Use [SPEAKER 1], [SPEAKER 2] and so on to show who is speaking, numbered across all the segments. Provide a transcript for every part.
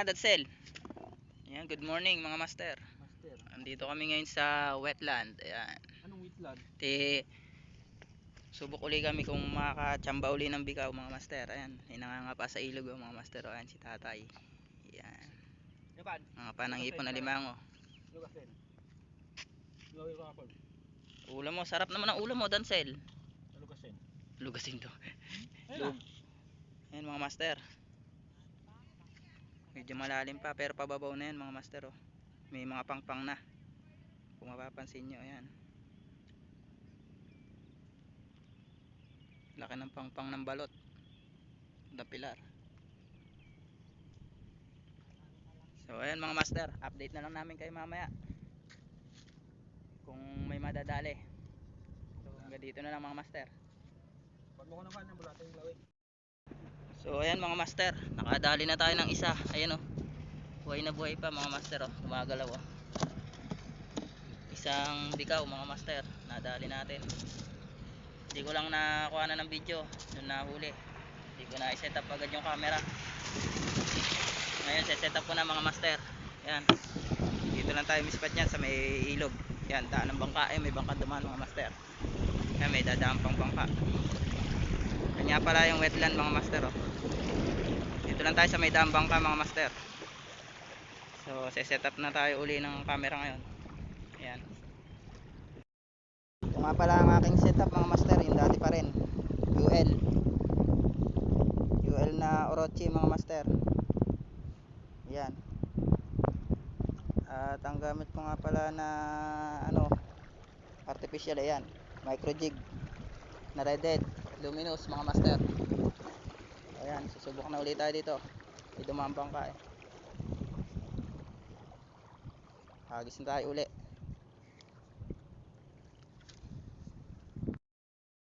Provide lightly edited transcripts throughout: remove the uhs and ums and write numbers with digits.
[SPEAKER 1] Ayan, that's it. Ayan, good morning mga master. Andito kami ngayon sa wetland. Ayan.
[SPEAKER 2] Anong wetland?
[SPEAKER 1] Subok uli kami kung makakachamba uli ng bikaw mga master. Ayan, hinanganga sa ilog mga master. Ayan, si tatay. Ayan. Mga panang ipon na limango.
[SPEAKER 2] Lugasin.
[SPEAKER 1] Ulam mo, sarap naman ang ulam mo, Dancel.
[SPEAKER 2] Lugasin.
[SPEAKER 1] Lugasin to.
[SPEAKER 2] Ayun.
[SPEAKER 1] Ayan mga master. Medyo malalim pa pero pababaw na yan mga master. Oh. May mga pangpang na. Kung mapapansin nyo, ayan. Laki ng pangpang ng balot. Dapilar. So ayan mga master, update na lang namin kayo mamaya kung may madadali. So hanggang dito na lang mga master.
[SPEAKER 2] Pag mo ko naman yung bulata yung lawig.
[SPEAKER 1] So ayan mga master, nakadali na tayo ng isa. Ayan oh. Buhay na buhay pa mga master oh. Gumagalaw oh. Isang bikaw mga master, nadali natin. Hindi ko lang nakuha na ng video nung nahuli. Hindi ko na i-set up agad yung camera. Ngayon set up ko na mga master. Ayan. Dito lang tayo mispat yan sa may ilog. Yan, daan ng bangka. May bangka dumaan mga master. Yan, may dadaan pang bangka. Kanya pala yung wetland mga master oh. Dito lang tayo sa may daan bangka mga master. So set up na tayo uli ng camera ngayon. Ayan. Ito nga pala ang aking setup mga master. Yung dati pa rin UL na Orochi mga master. Ayan. At ang gamit ko nga pala na artificial, ayan, micro jig na red luminous mga master. Ayan, susubok na ulit tayo dito. May dumambang ka eh. Hagis na tayo uli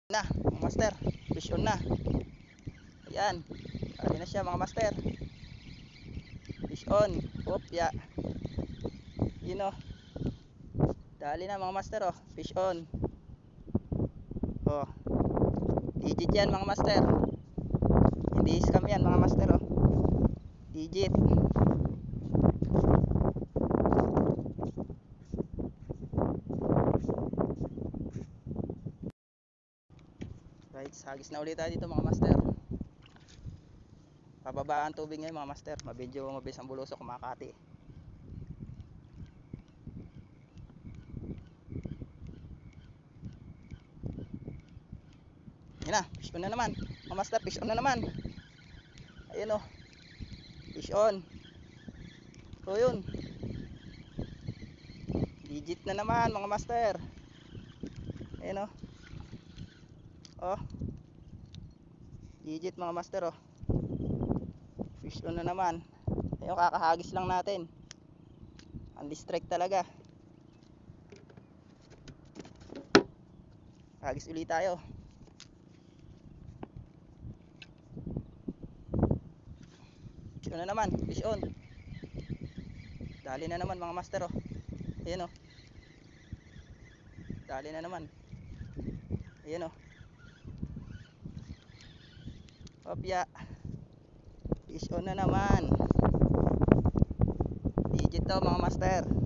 [SPEAKER 1] na mga master. Fish on na. Ayan, dali na siya mga master. Fish on. Opya. Yun oh. Dali na mga master oh. Fish on. Oh. Digit yan mga master. Hindi scam yan mga master oh. Digit. Right, hagis na ulit tayo dito mga master. Pababa ang tubig ngayon mga master. Medyo mabilis ang bulusok, kumakati. Yan na, fish on na naman mga master, fish on na naman. Ayun o, fish on. So yun, digit na naman mga master. Ayun o, oh, digit mga master oh. Fish on na naman. Ayun, kakahagis lang natin. Undistrike talaga. Hagis ulit tayo. Fish on na naman, fish on. Dali na naman mga master oh. Ayun oh. Dali na naman. Ayun oh. Opya. Fish on na naman. Digit daw mga master.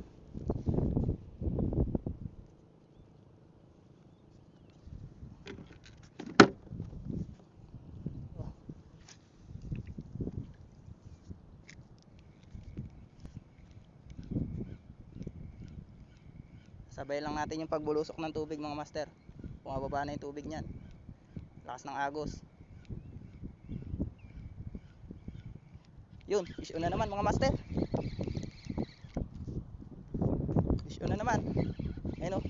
[SPEAKER 1] Sabay lang natin yung pagbulusok ng tubig mga master. Bumababa na yung tubig niyan. Lakas ng agos. Yun, fish on na naman mga master. Fish on na naman. Ayun o.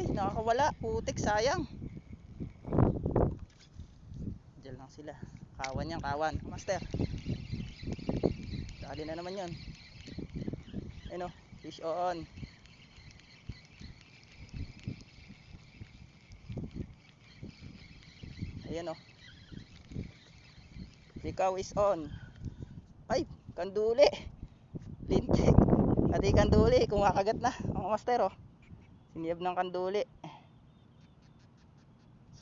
[SPEAKER 1] Ay, nakakawala. Putik, sayang. Diyan lang sila. Kawan yan, kawan. Master. Dali na naman yun. Ayun o, fish on. Ayan o. Ikaw is on. Ay, kanduli. Lintik. Ati kanduli, kumakagat na. Mga master oh. Siniyab ng kanduli.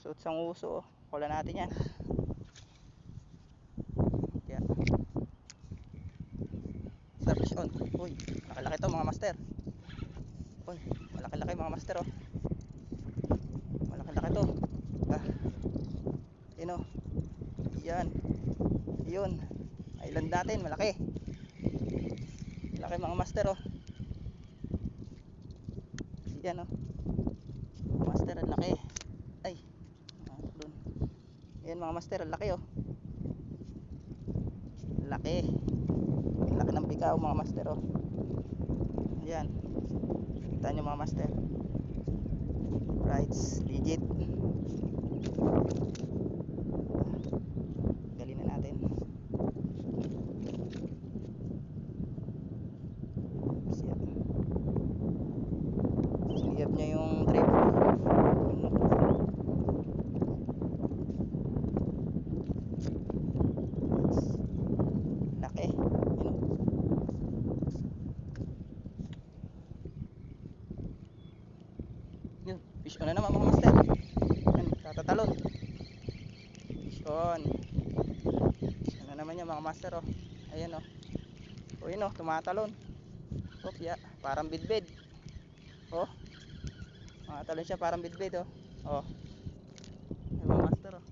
[SPEAKER 1] Suot sang uso oh. Kula natin yan. Yan. Uy, malaki-laki to mga master. Uy, malaki-laki mga master oh. Malaki-laki to. Ah, yun oh. Yan. Yun. Island natin, malaki. Malaki mga master oh. Yan oh. Master, ang laki. Ay. Doon. Yan mga master, ang laki oh. Laki. Laki ng bikaw mga master oh. Yan. Kita nyo mga master. Rights, legit. Gali na natin. Siniyab niya yung trip. Laki. Yun, fish on na naman mga master. Yan, tatatalon. Fish on. Ano naman yan mga master oh. Ayan oh. O yun oh, tumatalon. Oh, yeah, parang bidbid. Oh. Tumatalon siya parang bidbid oh. Oh. Ayan mga master oh.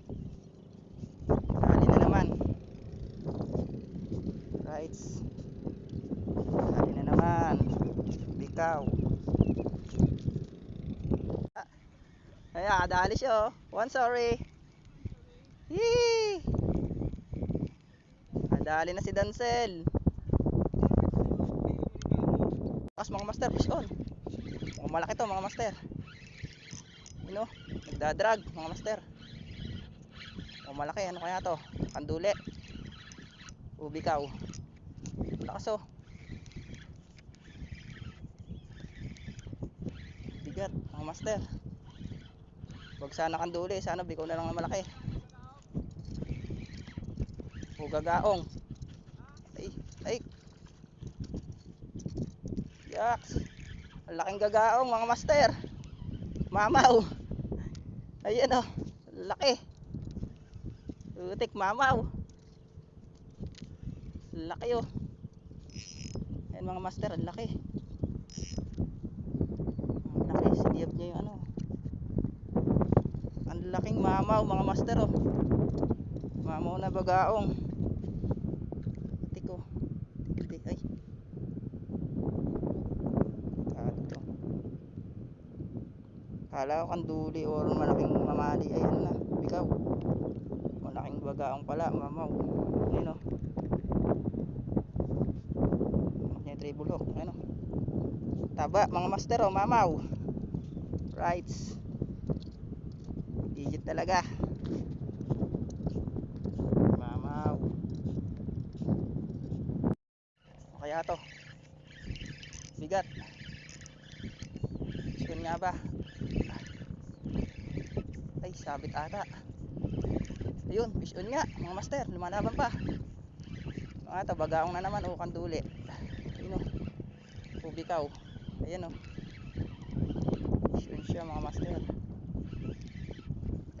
[SPEAKER 1] Dali na naman. Rights. Dali na naman. Bikaw. Ayan, dali siya oh. One sorry. Yee! Dali na si Dancel. Tapos mga master, fish on. Mukhang malaki to mga master. Yun oh, nagdadrag mga master. Mukhang malaki, ano kaya to? Kanduli. Ubikaw. Lakas oh. Bigat mga master. Wag sana kanduli, sana bikaw na lang na malaki. O gagaong. Ay, ay. Yaks. Ang laking gagaong mga master. Mamaw. Ayan oh. Laki. Utik mamaw. Laki oh. Ayan mga master, ang laki. Ang laki, siniyab niya yung ano. Ang laking mamaw mga master oh. Mamaw na bagaong. Utik oh. Utik ay. Kala ko kanduli or malaking mamali. Ay ano na, bikaw. Malaking bagaong pala, mamaw. Ayun o. Yung treble hook, ayun o. Taba mga master o, mamaw. Rights. Digit talaga. Mamaw. O kaya to. Bigat. Yun nga ba? Ay, sabit ata. Ayun, fish on nga mga master, lumalaban pa. Mga tabagaong na naman o, kanduli. Ayun o, ubikaw. Ayan o, fish on siya mga master.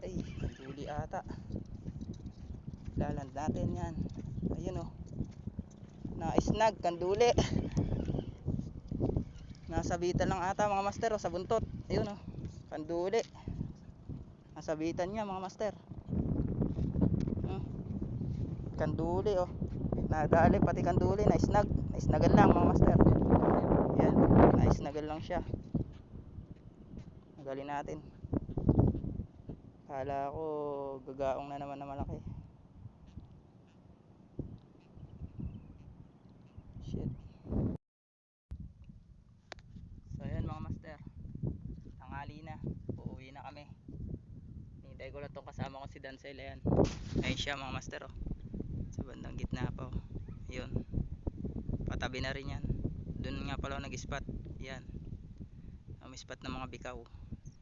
[SPEAKER 1] Ay, kanduli ata. Laland natin yan. Ayun o, na-snag, kanduli. Nasabitan lang ata mga master o, sa buntot. Ayun o, kanduli. Nasabitan niya mga master. Kanduli oh. Nadali pati kanduli, na-snag. Na-snagan lang mga master. Yan, na-snagan lang siya. Nagalin natin. Kala ko gagaong na naman na malaki. Shit. So yan mga master, tanghali na, uuwi na kami. Hintay ko lang itong kasama ko si Dancel. Ayan, ayun siya mga master oh. Sa bandang gitna pa oh. Yun, patabi na rin yan. Doon nga pala nag-spot. Yan, may spot ng mga bikaw.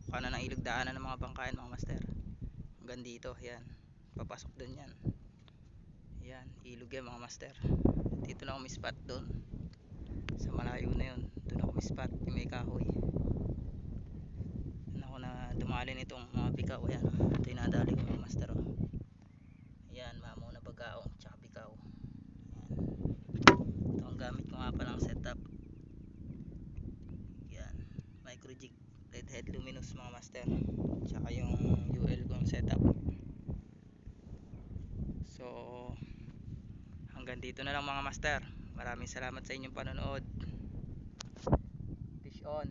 [SPEAKER 1] Kanan ng ilog, daanan ng mga bangkayan mga master. Hanggang dito, yan, papasok doon yan. Yan, ilog yan mga master. Dito lang ako may spot doon. Sa malayo na yun, doon ako may spot, yung may kahoy. Doon ako na dumali nitong mga bikaw. Ayan, ito yung nadali ko mga master oh. Ayan, mamaw na bagaong tsaka bikaw. Ayan, ito ang gamit ko nga palang setup. ayos mga master, tsaka yung UL kong setup. So hanggang dito na lang mga master. Maraming salamat sa inyong panonood. Fish on.